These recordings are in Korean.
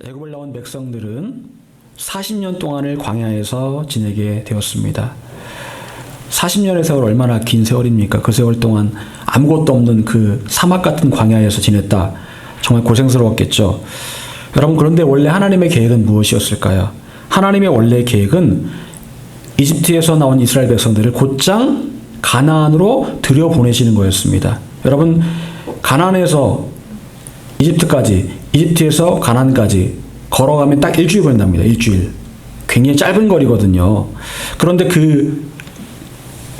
애굽을 나온 백성들은 40년 동안을 광야에서 지내게 되었습니다. 40년의 세월 얼마나 긴 세월입니까? 그 세월 동안 아무것도 없는 그 사막 같은 광야에서 지냈다. 정말 고생스러웠겠죠. 여러분, 그런데 원래 하나님의 계획은 무엇이었을까요? 하나님의 원래 계획은 이집트에서 나온 이스라엘 백성들을 곧장 가나안으로 들여보내시는 거였습니다. 여러분, 가나안에서 이집트까지, 이집트에서 가나안까지 걸어가면 딱 일주일 걸린답니다. 일주일. 굉장히 짧은 거리거든요. 그런데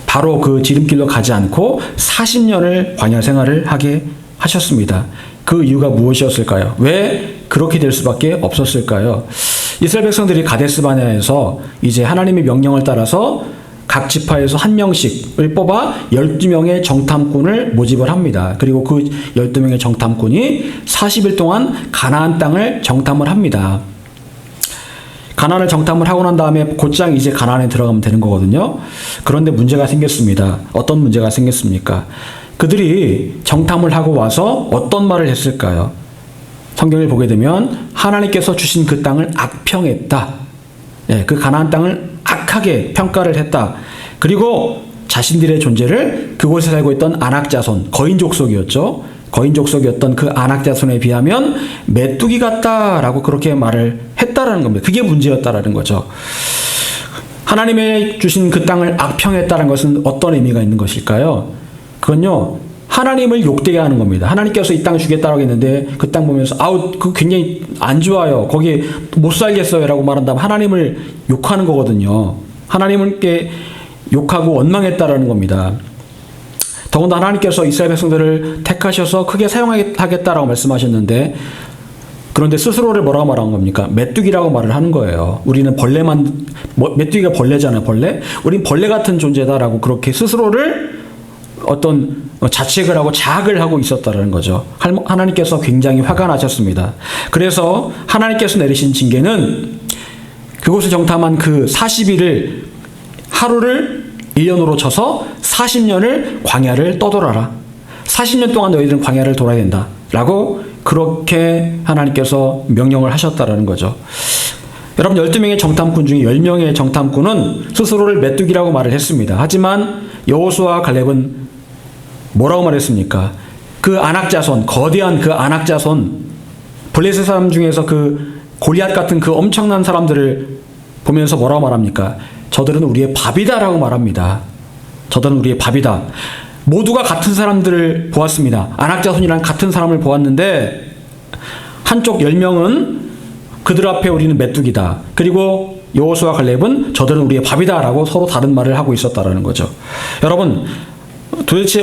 바로 그 지름길로 가지 않고 40년을 광야 생활을 하게 하셨습니다. 그 이유가 무엇이었을까요? 왜 그렇게 될 수밖에 없었을까요? 이스라엘 백성들이 가데스 바네아에서 이제 하나님의 명령을 따라서 각 지파에서 한 명씩을 뽑아 12명의 정탐꾼을 모집을 합니다. 그리고 그 12명의 정탐꾼이 40일 동안 가나안 땅을 정탐을 합니다. 가나안을 정탐을 하고 난 다음에 곧장 이제 가나안에 들어가면 되는 거거든요. 그런데 문제가 생겼습니다. 어떤 문제가 생겼습니까? 그들이 정탐을 하고 와서 어떤 말을 했을까요? 성경을 보게 되면 하나님께서 주신 그 땅을 악평했다. 그 가나안 땅을 악하게 평가를 했다. 그리고 자신들의 존재를 그곳에 살고 있던 아낙 자손, 거인 족속이었죠. 거인 족속이었던 그 아낙 자손에 비하면 메뚜기 같다라고 그렇게 말을 했다라는 겁니다. 그게 문제였다라는 거죠. 하나님의 주신 그 땅을 악평했다는 것은 어떤 의미가 있는 것일까요? 그건요, 하나님을 욕되게 하는 겁니다. 하나님께서 이 땅 주겠다라고 했는데 그 땅 보면서 그거 굉장히 안 좋아요. 거기 못 살겠어요 라고 말한다면 하나님을 욕하는 거거든요. 하나님께 욕하고 원망했다라는 겁니다. 더군다나 하나님께서 이스라엘 백성들을 택하셔서 크게 사용하겠다라고 말씀하셨는데, 그런데 스스로를 뭐라고 말한 겁니까? 메뚜기라고 말을 하는 거예요. 우리는 메뚜기가 벌레잖아요, 벌레? 우린 벌레 같은 존재다라고 그렇게 스스로를 어떤 자책을 하고 자학을 하고 있었다는 거죠. 하나님께서 굉장히 화가 나셨습니다. 그래서 하나님께서 내리신 징계는 그곳을 정탐한 그 40일을 하루를 1년으로 쳐서 40년을 광야를 떠돌아라. 40년 동안 너희들은 광야를 돌아야 된다. 라고 그렇게 하나님께서 명령을 하셨다라는 거죠. 여러분, 12명의 정탐꾼 중에 10명의 정탐꾼은 스스로를 메뚜기라고 말을 했습니다. 하지만 여호수아와 갈렙은 뭐라고 말했습니까? 그 아낙 자손, 거대한 그 아낙 자손, 블레셋 사람 중에서 그 골리앗 같은 그 엄청난 사람들을 보면서 뭐라고 말합니까? 저들은 우리의 밥이다라고 말합니다. 저들은 우리의 밥이다. 모두가 같은 사람들을 보았습니다. 아낙 자손이랑 같은 사람을 보았는데 한쪽 10명은 그들 앞에 우리는 메뚜기다. 그리고 여호수아와 갈렙은 저들은 우리의 밥이다라고 서로 다른 말을 하고 있었다라는 거죠. 여러분, 도대체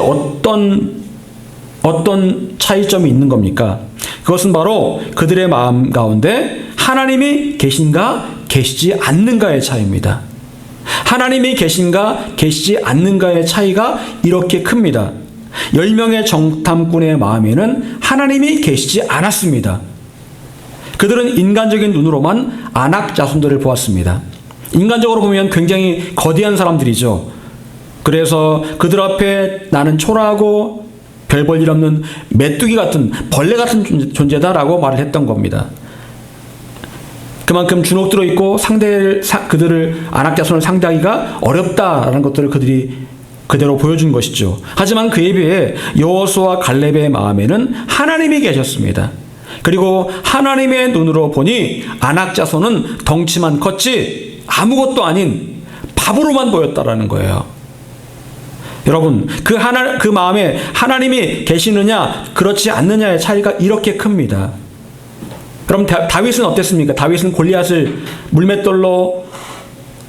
어떤 차이점이 있는 겁니까? 그것은 바로 그들의 마음 가운데 하나님이 계신가 계시지 않는가의 차이입니다. 하나님이 계신가 계시지 않는가의 차이가 이렇게 큽니다. 10명의 정탐꾼의 마음에는 하나님이 계시지 않았습니다. 그들은 인간적인 눈으로만 아낙 자손들을 보았습니다. 인간적으로 보면 굉장히 거대한 사람들이죠. 그래서 그들 앞에 나는 초라하고 별 볼 일 없는 메뚜기 같은, 벌레 같은 존재다라고 말을 했던 겁니다. 그만큼 주눅들어 있고 그들을 아낙 자손을 상대하기가 어렵다라는 것들을 그들이 그대로 보여준 것이죠. 하지만 그에 비해 여호수아와 갈렙의 마음에는 하나님이 계셨습니다. 그리고 하나님의 눈으로 보니 아낙 자손은 덩치만 컸지 아무것도 아닌 밥으로만 보였다라는 거예요. 여러분, 그 마음에 하나님이 계시느냐 그렇지 않느냐의 차이가 이렇게 큽니다. 그럼 다윗은 어땠습니까? 다윗은 골리앗을 물맷돌로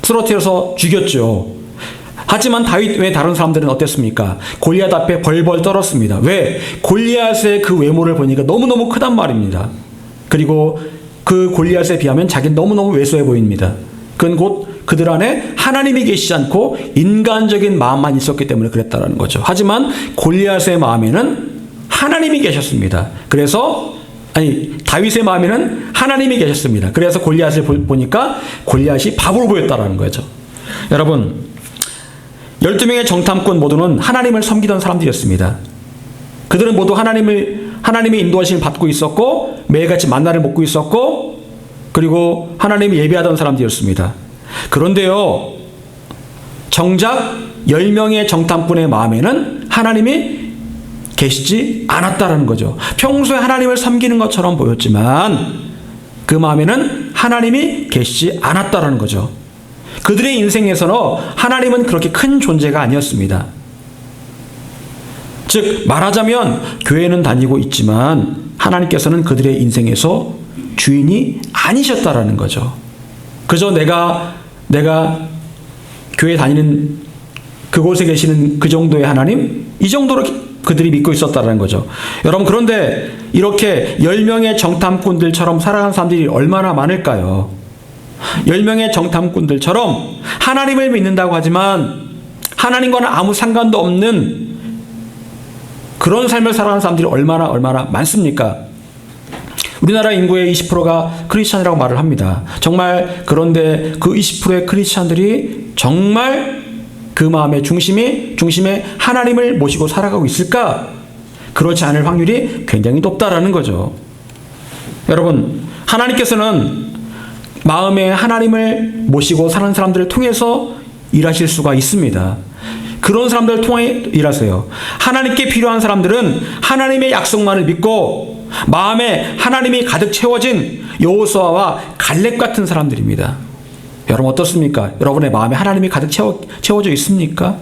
쓰러뜨려서 죽였죠. 하지만 다윗 외 다른 사람들은 어땠습니까? 골리앗 앞에 벌벌 떨었습니다. 왜? 골리앗의 그 외모를 보니까 너무너무 크단 말입니다. 그리고 그 골리앗에 비하면 자기는 너무너무 왜소해 보입니다. 그건 곧 그들 안에 하나님이 계시지 않고 인간적인 마음만 있었기 때문에 그랬다라는 거죠. 하지만 골리앗의 마음에는 하나님이 계셨습니다. 다윗의 마음에는 하나님이 계셨습니다. 그래서 골리앗을 보니까 골리앗이 밥으로 보였다라는 거죠. 여러분, 12명의 정탐꾼 모두는 하나님을 섬기던 사람들이었습니다. 그들은 모두 하나님의 인도하심을 받고 있었고 매일같이 만나를 먹고 있었고 그리고 하나님을 예배하던 사람들이었습니다. 그런데요, 정작 10명의 정탐꾼의 마음에는 하나님이 계시지 않았다라는 거죠. 평소에 하나님을 섬기는 것처럼 보였지만 그 마음에는 하나님이 계시지 않았다라는 거죠. 그들의 인생에서는 하나님은 그렇게 큰 존재가 아니었습니다. 즉 말하자면 교회는 다니고 있지만 하나님께서는 그들의 인생에서 주인이 아니셨다라는 거죠. 그저 내가 교회 다니는 그곳에 계시는 그 정도의 하나님, 이 정도로 그들이 믿고 있었다는 거죠. 여러분, 그런데 이렇게 10명의 정탐꾼들처럼 살아가는 사람들이 얼마나 많을까요? 10명의 정탐꾼들처럼 하나님을 믿는다고 하지만 하나님과는 아무 상관도 없는 그런 삶을 살아가는 사람들이 얼마나 많습니까? 우리나라 인구의 20%가 크리스찬이라고 말을 합니다. 정말 그런데 그 20%의 크리스찬들이 정말 그 마음의 중심에 하나님을 모시고 살아가고 있을까? 그렇지 않을 확률이 굉장히 높다라는 거죠. 여러분, 하나님께서는 마음에 하나님을 모시고 사는 사람들을 통해서 일하실 수가 있습니다. 그런 사람들을 통해 일하세요. 하나님께 필요한 사람들은 하나님의 약속만을 믿고 마음에 하나님이 가득 채워진 여호수아와 갈렙 같은 사람들입니다. 여러분 어떻습니까? 여러분의 마음에 하나님이 가득 채워져 있습니까?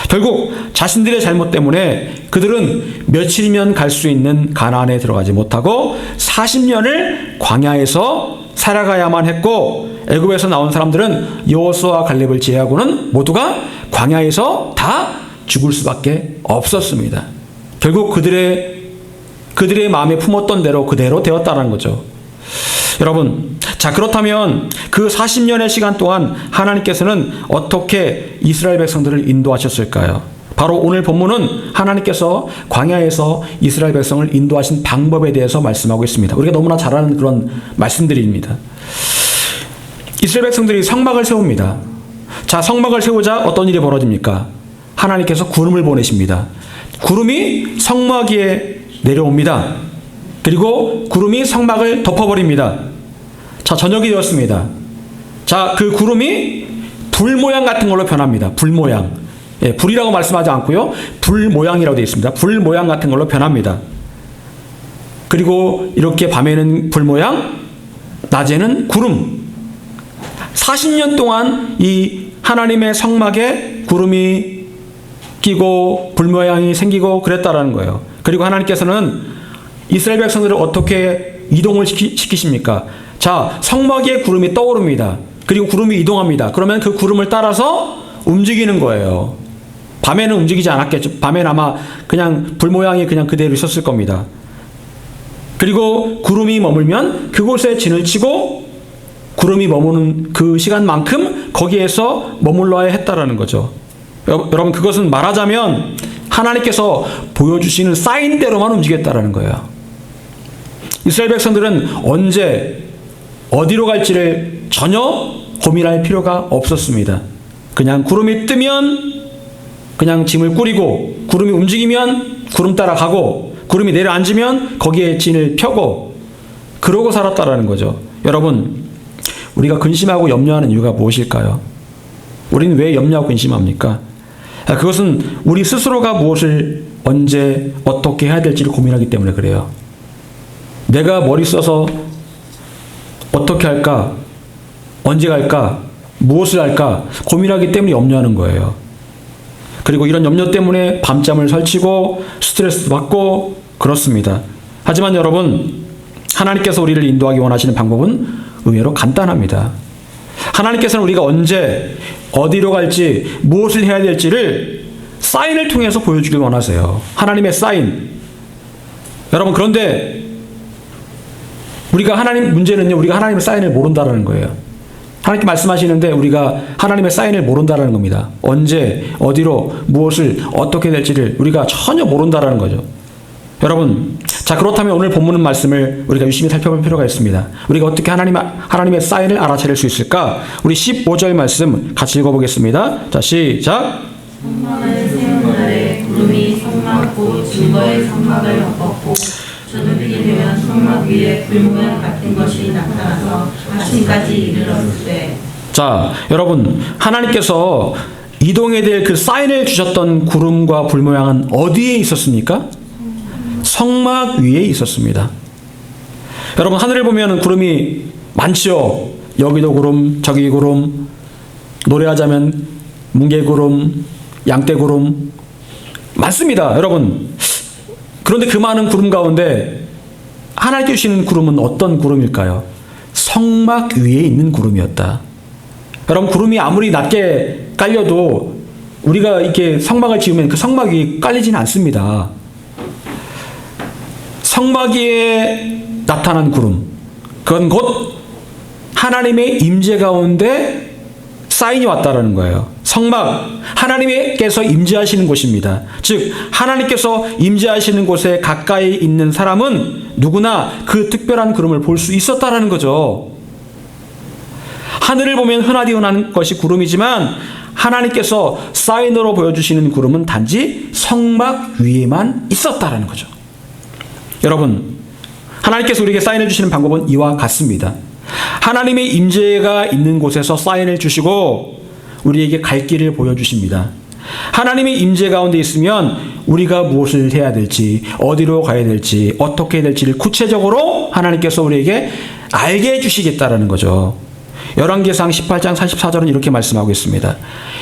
결국 자신들의 잘못 때문에 그들은 며칠이면 갈 수 있는 가나안에 들어가지 못하고 40년을 광야에서 살아가야만 했고, 애굽에서 나온 사람들은 여호수아와 갈렙을 제외하고는 모두가 광야에서 다 죽을 수밖에 없었습니다. 결국 그들의 마음에 품었던 대로 그대로 되었다는 거죠. 여러분, 자 그렇다면 그 40년의 시간 동안 하나님께서는 어떻게 이스라엘 백성들을 인도하셨을까요? 바로 오늘 본문은 하나님께서 광야에서 이스라엘 백성을 인도하신 방법에 대해서 말씀하고 있습니다. 우리가 너무나 잘 아는 그런 말씀들입니다. 이스라엘 백성들이 성막을 세웁니다. 자, 성막을 세우자 어떤 일이 벌어집니까? 하나님께서 구름을 보내십니다. 구름이 성막 위에 내려옵니다. 그리고 구름이 성막을 덮어버립니다. 자, 저녁이 되었습니다. 자, 그 구름이 불 모양 같은 걸로 변합니다. 불 모양. 예, 불이라고 말씀하지 않고요. 불 모양이라고 되어 있습니다. 불 모양 같은 걸로 변합니다. 그리고 이렇게 밤에는 불 모양, 낮에는 구름. 40년 동안 이 하나님의 성막에 구름이 끼고 불 모양이 생기고 그랬다라는 거예요. 그리고 하나님께서는 이스라엘 백성들을 어떻게 이동을 시키십니까? 자, 성막 위에 구름이 떠오릅니다. 그리고 구름이 이동합니다. 그러면 그 구름을 따라서 움직이는 거예요. 밤에는 움직이지 않았겠죠. 밤에는 아마 그냥 불 모양이 그냥 그대로 있었을 겁니다. 그리고 구름이 머물면 그곳에 진을 치고 구름이 머무는 그 시간만큼 거기에서 머물러야 했다라는 거죠. 여러분, 그것은 말하자면 하나님께서 보여주시는 사인대로만 움직였다라는 거예요. 이스라엘 백성들은 언제 어디로 갈지를 전혀 고민할 필요가 없었습니다. 그냥 구름이 뜨면 그냥 짐을 꾸리고, 구름이 움직이면 구름 따라 가고, 구름이 내려앉으면 거기에 진을 펴고, 그러고 살았다라는 거죠. 여러분, 우리가 근심하고 염려하는 이유가 무엇일까요? 우리는 왜 염려하고 근심합니까? 그것은 우리 스스로가 무엇을 언제 어떻게 해야 될지를 고민하기 때문에 그래요. 내가 머리 써서 어떻게 할까? 언제 갈까? 무엇을 할까? 고민하기 때문에 염려하는 거예요. 그리고 이런 염려 때문에 밤잠을 설치고 스트레스 받고 그렇습니다. 하지만 여러분, 하나님께서 우리를 인도하기 원하시는 방법은 의외로 간단합니다. 하나님께서는 우리가 언제 어디로 갈지 무엇을 해야 될지를 사인을 통해서 보여주길 원하세요. 하나님의 사인. 여러분, 그런데 문제는요, 우리가 하나님의 사인을 모른다라는 거예요. 하나님께 말씀하시는데 우리가 하나님의 사인을 모른다라는 겁니다. 언제, 어디로, 무엇을, 어떻게 될지를 우리가 전혀 모른다라는 거죠. 여러분, 자 그렇다면 오늘 본문 말씀을 우리가 유심히 살펴볼 필요가 있습니다. 우리가 어떻게 하나님의 사인을 알아차릴 수 있을까? 우리 15절 말씀 같이 읽어보겠습니다. 자, 시작. 성막을 세운 날에 구름이 성막 곧 증거의 성막을 덮었고 저녁이 되면 성막 위에 불모양 같은 것이 나타나서 아침까지 이르렀을 때. 자, 여러분, 하나님께서 이동해야 될 그 사인을 주셨던 구름과 불모양은 어디에 있었습니까? 성막 위에 있었습니다. 여러분, 하늘을 보면 구름이 많죠. 여기도 구름, 저기 구름, 노래하자면 뭉게구름, 양떼구름 많습니다. 여러분, 그런데 그 많은 구름 가운데 하나님께 주시는 구름은 어떤 구름일까요? 성막 위에 있는 구름이었다. 여러분, 구름이 아무리 낮게 깔려도 우리가 이렇게 성막을 지으면 그 성막 위에 깔리지는 않습니다. 성막 위에 나타난 구름, 그건 곧 하나님의 임재 가운데 사인이 왔다라는 거예요. 성막, 하나님께서 임재하시는 곳입니다. 즉, 하나님께서 임재하시는 곳에 가까이 있는 사람은 누구나 그 특별한 구름을 볼 수 있었다라는 거죠. 하늘을 보면 흔하디 흔한 것이 구름이지만 하나님께서 사인으로 보여주시는 구름은 단지 성막 위에만 있었다라는 거죠. 여러분, 하나님께서 우리에게 사인을 주시는 방법은 이와 같습니다. 하나님의 임재가 있는 곳에서 사인을 주시고 우리에게 갈 길을 보여주십니다. 하나님의 임재 가운데 있으면 우리가 무엇을 해야 될지, 어디로 가야 될지, 어떻게 해야 될지를 구체적으로 하나님께서 우리에게 알게 해주시겠다라는 거죠. 열왕기상 18장 44절은 이렇게 말씀하고 있습니다.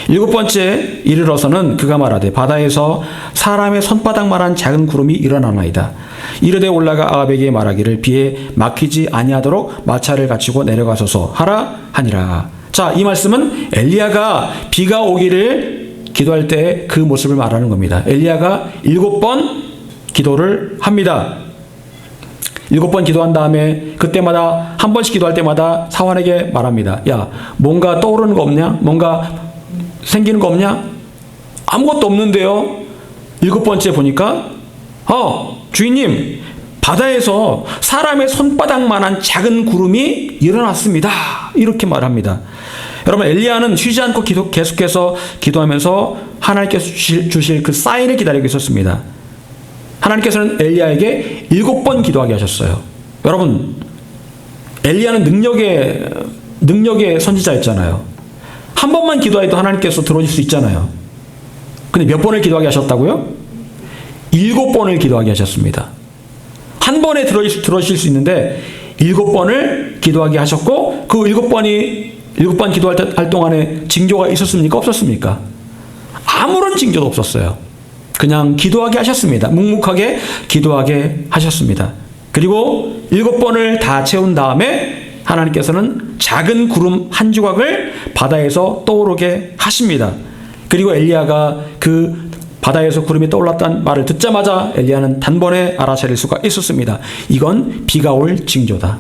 7번째 이르러서는 그가 말하되 바다에서 사람의 손바닥만한 작은 구름이 일어나나이다. 이르되 올라가 아합에게 말하기를 비에 막히지 아니하도록 마차를 갖추고 내려가소서 하라 하니라. 자, 이 말씀은 엘리야가 비가 오기를 기도할 때 그 모습을 말하는 겁니다. 엘리야가 7번 기도를 합니다. 7번 기도한 다음에 그때마다 한 번씩 기도할 때마다 사환에게 말합니다. 야, 뭔가 떠오르는 거 없냐? 뭔가 생기는 거 없냐? 아무것도 없는데요. 7번째 보니까 주인님, 바다에서 사람의 손바닥만한 작은 구름이 일어났습니다. 이렇게 말합니다. 여러분, 엘리야는 쉬지 않고 계속해서 기도하면서 하나님께서 주실 그 사인을 기다리고 있었습니다. 하나님께서는 엘리야에게 7번 기도하게 하셨어요. 여러분, 엘리야는 능력의 선지자였잖아요. 한 번만 기도해도 하나님께서 들어줄 수 있잖아요. 근데 몇 번을 기도하게 하셨다고요? 7번을 기도하게 하셨습니다. 한 번에 들어주실 수 있는데 7번을 기도하게 하셨고, 그 7번 기도할 동안에 징조가 있었습니까? 없었습니까? 아무런 징조도 없었어요. 그냥 기도하게 하셨습니다. 묵묵하게 기도하게 하셨습니다. 그리고 7번을 다 채운 다음에 하나님께서는 작은 구름 한 조각을 바다에서 떠오르게 하십니다. 그리고 엘리야가 그 바다에서 구름이 떠올랐다는 말을 듣자마자 엘리야는 단번에 알아차릴 수가 있었습니다. 이건 비가 올 징조다.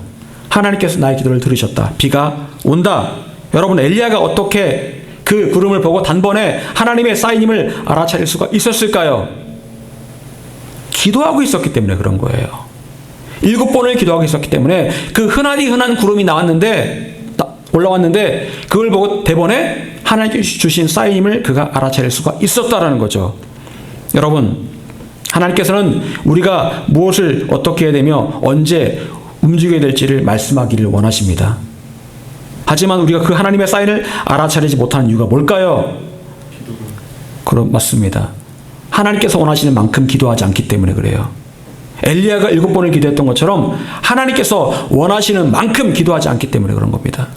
하나님께서 나의 기도를 들으셨다. 비가 온다. 여러분, 엘리야가 어떻게 그 구름을 보고 단번에 하나님의 사인임을 알아차릴 수가 있었을까요? 기도하고 있었기 때문에 그런 거예요. 7번을 기도하고 있었기 때문에 그 흔하디 흔한 구름이 올라왔는데 그걸 보고 대번에 하나님께 주신 사인임을 그가 알아차릴 수가 있었다라는 거죠. 여러분, 하나님께서는 우리가 무엇을 어떻게 해야 되며 언제 움직여야 될지를 말씀하기를 원하십니다. 하지만 우리가 그 하나님의 사인을 알아차리지 못하는 이유가 뭘까요? 그럼 맞습니다. 하나님께서 원하시는 만큼 기도하지 않기 때문에 그래요. 엘리야가 7번을 기도했던 것처럼 하나님께서 원하시는 만큼 기도하지 않기 때문에 그런 겁니다.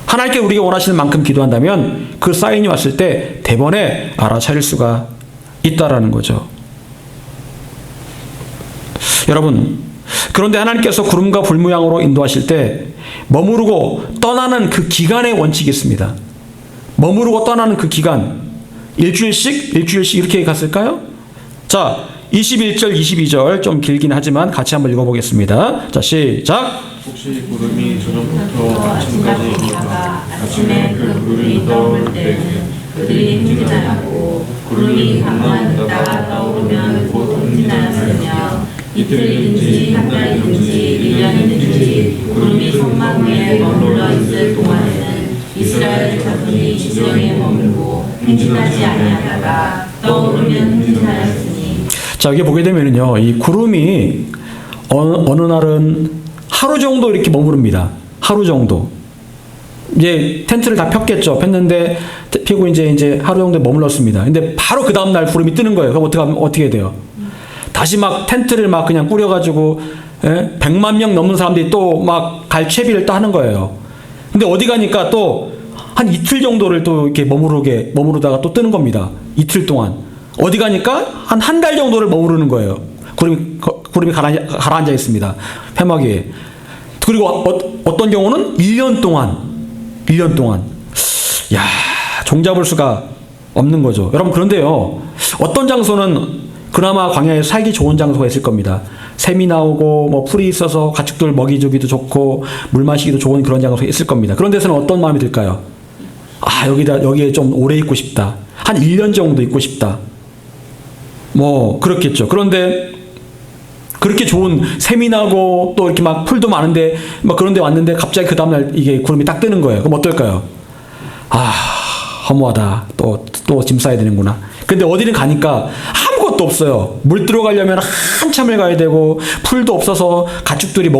하나님께 우리가 원하시는 만큼 기도한다면 그 사인이 왔을 때 대번에 알아차릴 수가 있다라는 거죠. 여러분, 그런데 하나님께서 구름과 불모양으로 인도하실 때 머무르고 떠나는 그 기간의 원칙이 있습니다. 머무르고 떠나는 그 기간, 일주일씩 이렇게 갔을까요? 자, 21절, 22절 좀 길긴 하지만 같이 한번 읽어보겠습니다. 자, 시작. 혹시 구름이 저녁부터 아침까지 있다가 아침에 그 구름이 떠오를 때는 그들이 흥진하였고, 구름이 밤만 있다가 떠오르면 곧 흥진하였으며, 이틀이든지 한 달이든지 1년이든지 구름이 성막 위에 머물러 있을 동안에는 이스라엘 자손이 지정에 머물고 흥진하지 아니하다가 떠오르면 흥진하였으니. 자, 여기 보게 되면요, 이 구름이 어느 날은 하루 정도 이렇게 머무릅니다. 하루 정도. 이제 텐트를 다 폈겠죠. 폈는데 피고 이제 하루 정도 머물렀습니다. 근데 바로 그 다음 날 구름이 뜨는 거예요. 그럼 어떻게 돼요? 다시 막 텐트를 막 그냥 꾸려가지고 100만 명 넘는 사람들이 또 막 갈 채비를 또 하는 거예요. 근데 어디 가니까 또 한 이틀 정도를 또 이렇게 머무르다가 또 뜨는 겁니다. 이틀 동안. 어디 가니까 한 달 정도를 머무르는 거예요. 구름이 가라앉아 있습니다. 회막 위에. 그리고 어떤 경우는 1년 동안. 야, 종잡을 수가 없는 거죠. 여러분, 그런데요, 어떤 장소는 그나마 광야에서 살기 좋은 장소가 있을 겁니다. 샘이 나오고 뭐 풀이 있어서 가축들 먹이 주기도 좋고 물 마시기도 좋은 그런 장소가 있을 겁니다. 그런 데서는 어떤 마음이 들까요? 아, 여기에 좀 오래 있고 싶다. 한 1년 정도 있고 싶다. 뭐 그렇겠죠. 그런데 그렇게 좋은 샘이 나고 또 이렇게 막 풀도 많은데 막 그런 데 왔는데 갑자기 그 다음날 이게 구름이 딱 뜨는 거예요. 그럼 어떨까요? 아, 허무하다. 또 짐 싸야 되는구나. 근데 어디를 가니까 아무것도 없어요. 물 들어가려면 한참을 가야 되고 풀도 없어서 가축들이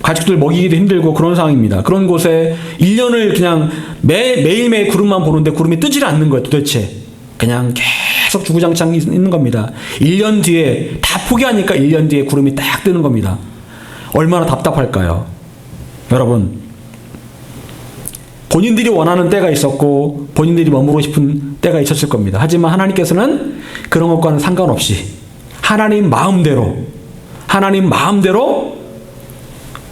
가축들 먹이기도 힘들고 그런 상황입니다. 그런 곳에 1년을 그냥 매일매일 구름만 보는데 구름이 뜨질 않는 거예요. 도대체 그냥 계속 주구장창 있는 겁니다. 1년 뒤에 다 포기하니까 1년 뒤에 구름이 딱 뜨는 겁니다. 얼마나 답답할까요? 여러분, 본인들이 원하는 때가 있었고 본인들이 머무르고 싶은 때가 있었을 겁니다. 하지만 하나님께서는 그런 것과는 상관없이 하나님 마음대로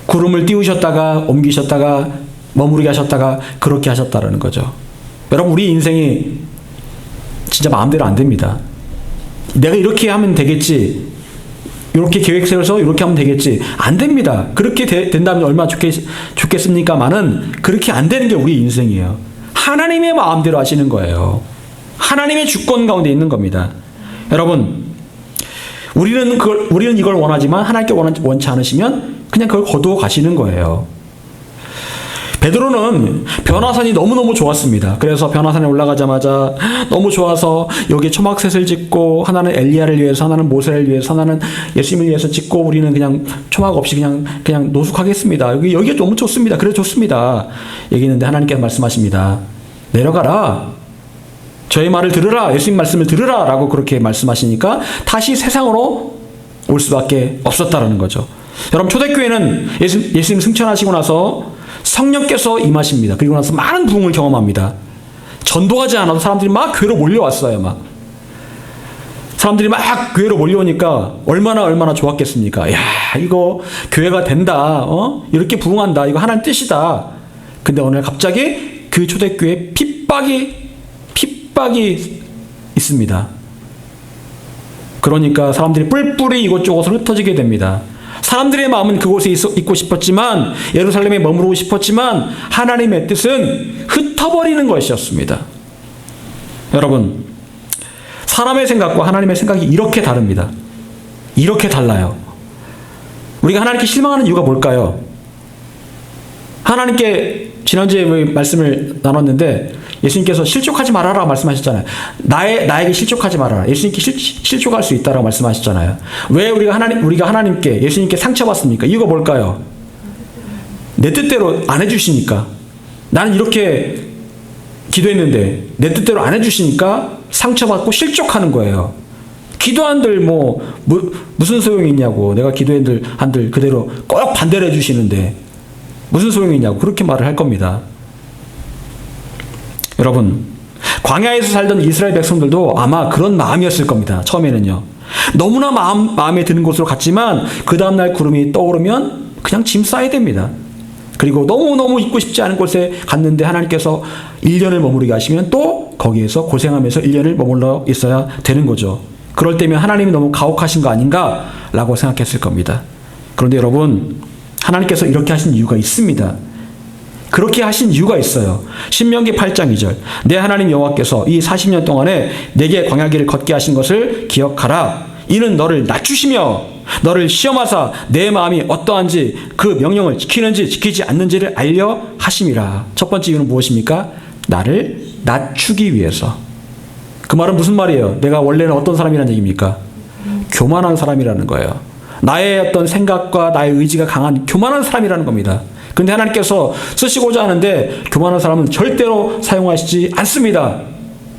구름을 띄우셨다가 옮기셨다가 머무르게 하셨다가 그렇게 하셨다라는 거죠. 여러분, 우리 인생이 진짜 마음대로 안 됩니다. 내가 이렇게 하면 되겠지, 이렇게 계획 세워서 이렇게 하면 되겠지, 안 됩니다. 그렇게 된다면 얼마나 좋겠습니까만은 그렇게 안 되는 게 우리 인생이에요. 하나님의 마음대로 하시는 거예요. 하나님의 주권 가운데 있는 겁니다. 여러분, 우리는 이걸 원하지만 하나님께 원치 않으시면 그냥 그걸 거두어 가시는 거예요. 베드로는 변화산이 너무너무 좋았습니다. 그래서 변화산에 올라가자마자 너무 좋아서 여기에 초막셋을 짓고, 하나는 엘리야를 위해서, 하나는 모세를 위해서, 하나는 예수님을 위해서 짓고, 우리는 그냥 초막 없이 그냥 노숙하겠습니다. 여기가 너무 좋습니다. 그래 좋습니다. 얘기했는데 하나님께서 말씀하십니다. 내려가라. 저의 말을 들으라. 예수님 말씀을 들으라. 라고 그렇게 말씀하시니까 다시 세상으로 올 수밖에 없었다라는 거죠. 여러분, 초대교회는 예수님 승천하시고 나서 성령께서 임하십니다. 그리고 나서 많은 부흥을 경험합니다. 전도하지 않아도 사람들이 막 교회로 몰려왔어요. 사람들이 막 교회로 몰려오니까 얼마나 좋았겠습니까? 야, 이거 교회가 된다. 이렇게 부흥한다. 이거 하나님 뜻이다. 근데 어느 날 갑자기 그 초대교회에 핍박이 있습니다. 그러니까 사람들이 뿔뿔이 이곳저곳으로 흩어지게 됩니다. 사람들의 마음은 그곳에 있고 싶었지만, 예루살렘에 머무르고 싶었지만 하나님의 뜻은 흩어버리는 것이었습니다. 여러분, 사람의 생각과 하나님의 생각이 이렇게 다릅니다. 이렇게 달라요. 우리가 하나님께 실망하는 이유가 뭘까요? 하나님께 지난주에 말씀을 나눴는데 예수님께서 실족하지 말아라 말씀하셨잖아요. 나에게 실족하지 말아라. 예수님께 실족할 수 있다라고 말씀하셨잖아요. 왜 우리가 하나님께, 예수님께 상처받습니까? 이유가 뭘까요? 내 뜻대로 안 해주시니까. 나는 이렇게 기도했는데 내 뜻대로 안 해주시니까 상처받고 실족하는 거예요. 기도한들 무슨 소용이 있냐고. 내가 한들 그대로 꼭 반대로 해주시는데 무슨 소용이 있냐고 그렇게 말을 할 겁니다. 여러분, 광야에서 살던 이스라엘 백성들도 아마 그런 마음이었을 겁니다. 처음에는요. 너무나 마음에 드는 곳으로 갔지만 그 다음날 구름이 떠오르면 그냥 짐 싸야 됩니다. 그리고 너무너무 있고 싶지 않은 곳에 갔는데 하나님께서 1년을 머무르게 하시면 또 거기에서 고생하면서 1년을 머물러 있어야 되는 거죠. 그럴 때면 하나님이 너무 가혹하신 거 아닌가 라고 생각했을 겁니다. 그런데 여러분, 하나님께서 이렇게 하신 이유가 있습니다. 그렇게 하신 이유가 있어요. 신명기 8장 2절. 내 하나님 여호와께서 이 40년 동안에 내게 광야길을 걷게 하신 것을 기억하라. 이는 너를 낮추시며 너를 시험하사 내 마음이 어떠한지 그 명령을 지키는지 지키지 않는지를 알려 하심이라. 첫 번째 이유는 무엇입니까? 나를 낮추기 위해서. 그 말은 무슨 말이에요? 내가 원래는 어떤 사람이라는 얘기입니까? 교만한 사람이라는 거예요. 나의 어떤 생각과 나의 의지가 강한 교만한 사람이라는 겁니다. 근데 하나님께서 쓰시고자 하는데 교만한 사람은 절대로 사용하시지 않습니다.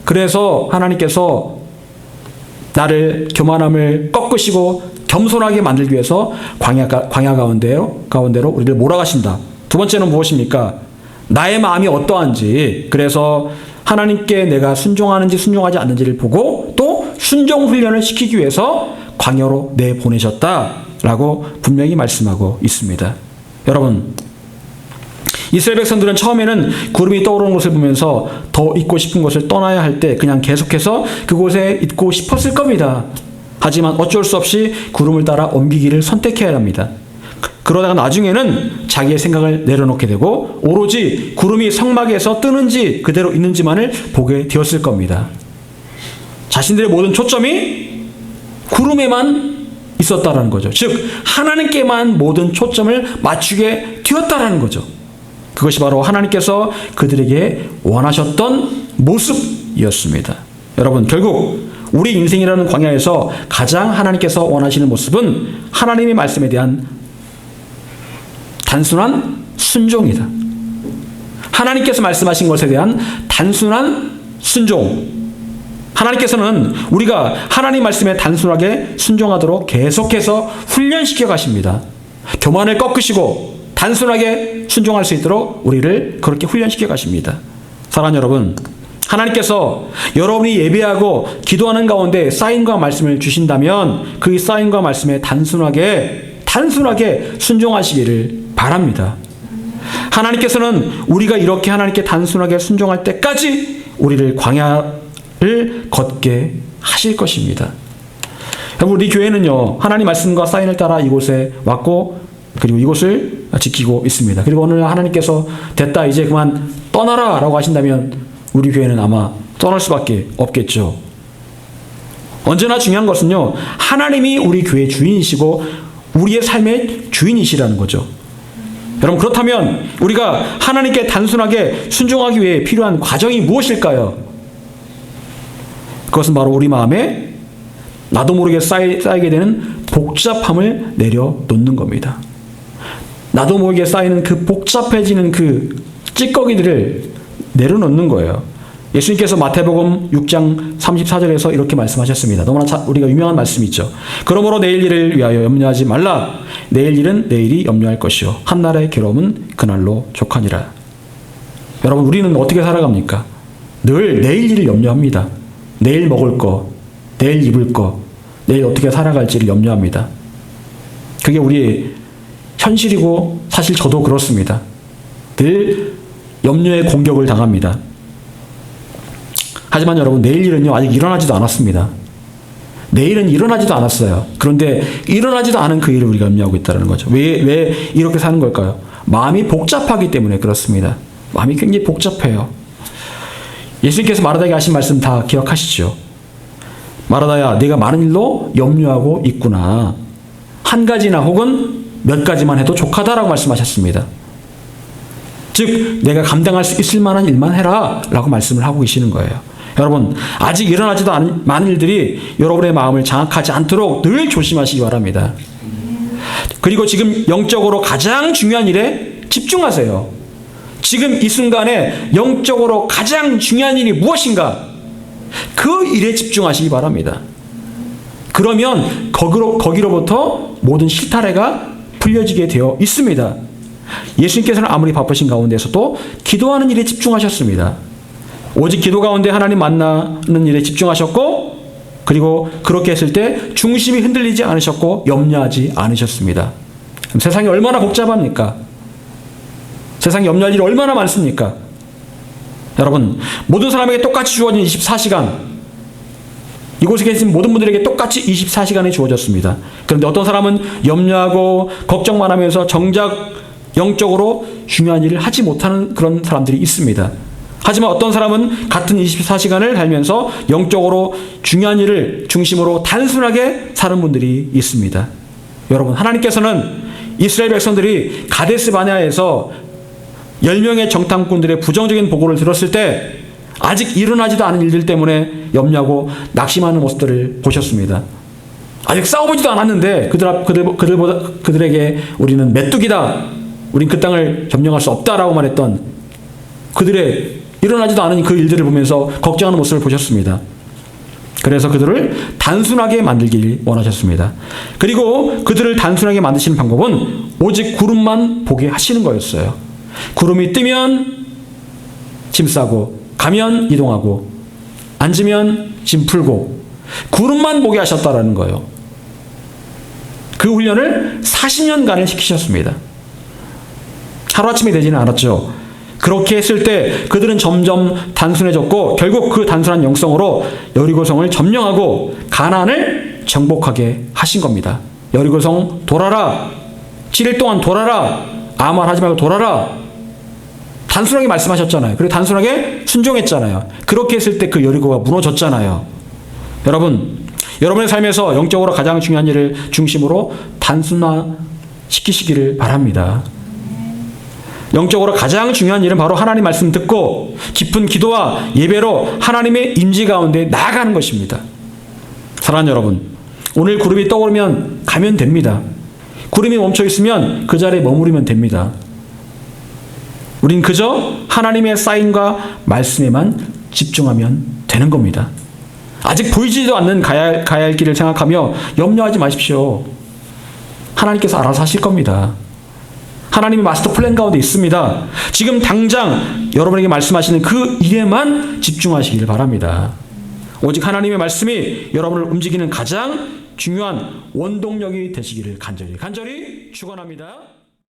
그래서 하나님께서 나를 교만함을 꺾으시고 겸손하게 만들기 위해서 광야 가운데로 우리를 몰아가신다. 두 번째는 무엇입니까? 나의 마음이 어떠한지, 그래서 하나님께 내가 순종하는지 순종하지 않는지를 보고 또 순종 훈련을 시키기 위해서 광야로 내보내셨다라고 분명히 말씀하고 있습니다. 여러분, 이스라엘 백성들은 처음에는 구름이 떠오르는 것을 보면서 더 있고 싶은 것을 떠나야 할 때 그냥 계속해서 그곳에 있고 싶었을 겁니다. 하지만 어쩔 수 없이 구름을 따라 옮기기를 선택해야 합니다. 그러다가 나중에는 자기의 생각을 내려놓게 되고 오로지 구름이 성막에서 뜨는지 그대로 있는지만을 보게 되었을 겁니다. 자신들의 모든 초점이 구름에만 있었다라는 거죠. 즉 하나님께만 모든 초점을 맞추게 되었다라는 거죠. 그것이 바로 하나님께서 그들에게 원하셨던 모습이었습니다. 여러분, 결국 우리 인생이라는 광야에서 가장 하나님께서 원하시는 모습은 하나님의 말씀에 대한 단순한 순종이다. 하나님께서 말씀하신 것에 대한 단순한 순종. 하나님께서는 우리가 하나님 말씀에 단순하게 순종하도록 계속해서 훈련시켜 가십니다. 교만을 꺾으시고 단순하게 순종할 수 있도록 우리를 그렇게 훈련시켜 가십니다. 사랑하는 여러분, 하나님께서 여러분이 예배하고 기도하는 가운데 사인과 말씀을 주신다면 그 사인과 말씀에 단순하게 순종하시기를 바랍니다. 하나님께서는 우리가 이렇게 하나님께 단순하게 순종할 때까지 우리를 광야를 걷게 하실 것입니다. 여러분, 우리 교회는요, 하나님 말씀과 사인을 따라 이곳에 왔고 그리고 이곳을 지키고 있습니다. 그리고 오늘 하나님께서 됐다, 이제 그만 떠나라 라고 하신다면 우리 교회는 아마 떠날 수밖에 없겠죠. 언제나 중요한 것은요, 하나님이 우리 교회의 주인이시고 우리의 삶의 주인이시라는 거죠. 여러분, 그렇다면 우리가 하나님께 단순하게 순종하기 위해 필요한 과정이 무엇일까요? 그것은 바로 우리 마음에 나도 모르게 쌓이게 되는 복잡함을 내려놓는 겁니다. 나도 모르게 쌓이는 그 복잡해지는 그 찌꺼기들을 내려놓는 거예요. 예수님께서 마태복음 6장 34절에서 이렇게 말씀하셨습니다. 너무나 우리가 유명한 말씀이죠. 그러므로 내일 일을 위하여 염려하지 말라. 내일 일은 내일이 염려할 것이요 한날의 괴로움은 그날로 족하니라. 여러분, 우리는 어떻게 살아갑니까? 늘 내일 일을 염려합니다. 내일 먹을 거, 내일 입을 거, 내일 어떻게 살아갈지를 염려합니다. 그게 우리의 현실이고 사실 저도 그렇습니다. 늘 염려의 공격을 당합니다. 하지만 여러분, 내일 일은요 아직 일어나지도 않았습니다. 내일은 일어나지도 않았어요. 그런데 일어나지도 않은 그 일을 우리가 염려하고 있다는 거죠. 왜 이렇게 사는 걸까요? 마음이 복잡하기 때문에 그렇습니다. 마음이 굉장히 복잡해요. 예수님께서 마르다에게 하신 말씀 다 기억하시죠? 마르다야, 네가 많은 일로 염려하고 있구나. 한 가지나 혹은 몇 가지만 해도 족하다라고 말씀하셨습니다. 즉 내가 감당할 수 있을 만한 일만 해라 라고 말씀을 하고 계시는 거예요. 여러분, 아직 일어나지도 않은 많은 일들이 여러분의 마음을 장악하지 않도록 늘 조심하시기 바랍니다. 그리고 지금 영적으로 가장 중요한 일에 집중하세요. 지금 이 순간에 영적으로 가장 중요한 일이 무엇인가? 그 일에 집중하시기 바랍니다. 그러면 거기로부터 모든 실타래가 풀려지게 되어 있습니다. 예수님께서는 아무리 바쁘신 가운데서도 기도하는 일에 집중하셨습니다. 오직 기도 가운데 하나님 만나는 일에 집중하셨고, 그리고 그렇게 했을 때 중심이 흔들리지 않으셨고 염려하지 않으셨습니다. 그럼 세상이 얼마나 복잡합니까? 세상에 염려할 일이 얼마나 많습니까? 여러분, 모든 사람에게 똑같이 주어진 24시간, 이곳에 계신 모든 분들에게 똑같이 24시간이 주어졌습니다. 그런데 어떤 사람은 염려하고 걱정만 하면서 정작 영적으로 중요한 일을 하지 못하는 그런 사람들이 있습니다. 하지만 어떤 사람은 같은 24시간을 살면서 영적으로 중요한 일을 중심으로 단순하게 사는 분들이 있습니다. 여러분, 하나님께서는 이스라엘 백성들이 가데스 바네아에서 10명의 정탐꾼들의 부정적인 보고를 들었을 때 아직 일어나지도 않은 일들 때문에 염려하고 낙심하는 모습들을 보셨습니다. 아직 싸워보지도 않았는데 그들에게 우리는 메뚜기다. 우린 그 땅을 점령할 수 없다라고 말했던 그들의 일어나지도 않은 그 일들을 보면서 걱정하는 모습을 보셨습니다. 그래서 그들을 단순하게 만들길 원하셨습니다. 그리고 그들을 단순하게 만드시는 방법은 오직 구름만 보게 하시는 거였어요. 구름이 뜨면 짐 싸고, 가면 이동하고, 앉으면 짐 풀고, 구름만 보게 하셨다라는 거예요. 그 훈련을 40년간을 시키셨습니다. 하루아침에 되지는 않았죠. 그렇게 했을 때 그들은 점점 단순해졌고 결국 그 단순한 영성으로 여리고성을 점령하고 가나안을 정복하게 하신 겁니다. 여리고성 돌아라. 7일 동안 돌아라. 아무 말 하지 말고 돌아라. 단순하게 말씀하셨잖아요. 그리고 단순하게 순종했잖아요. 그렇게 했을 때 그 여리고가 무너졌잖아요. 여러분, 여러분의 삶에서 영적으로 가장 중요한 일을 중심으로 단순화시키시기를 바랍니다. 영적으로 가장 중요한 일은 바로 하나님 말씀 듣고 깊은 기도와 예배로 하나님의 임재 가운데 나아가는 것입니다. 사랑하는 여러분, 오늘 구름이 떠오르면 가면 됩니다. 구름이 멈춰 있으면 그 자리에 머무르면 됩니다. 우린 그저 하나님의 사인과 말씀에만 집중하면 되는 겁니다. 아직 보이지도 않는 가야 할 길을 생각하며 염려하지 마십시오. 하나님께서 알아서 하실 겁니다. 하나님의 마스터 플랜 가운데 있습니다. 지금 당장 여러분에게 말씀하시는 그 일에만 집중하시길 바랍니다. 오직 하나님의 말씀이 여러분을 움직이는 가장 중요한 원동력이 되시기를 간절히 축원합니다.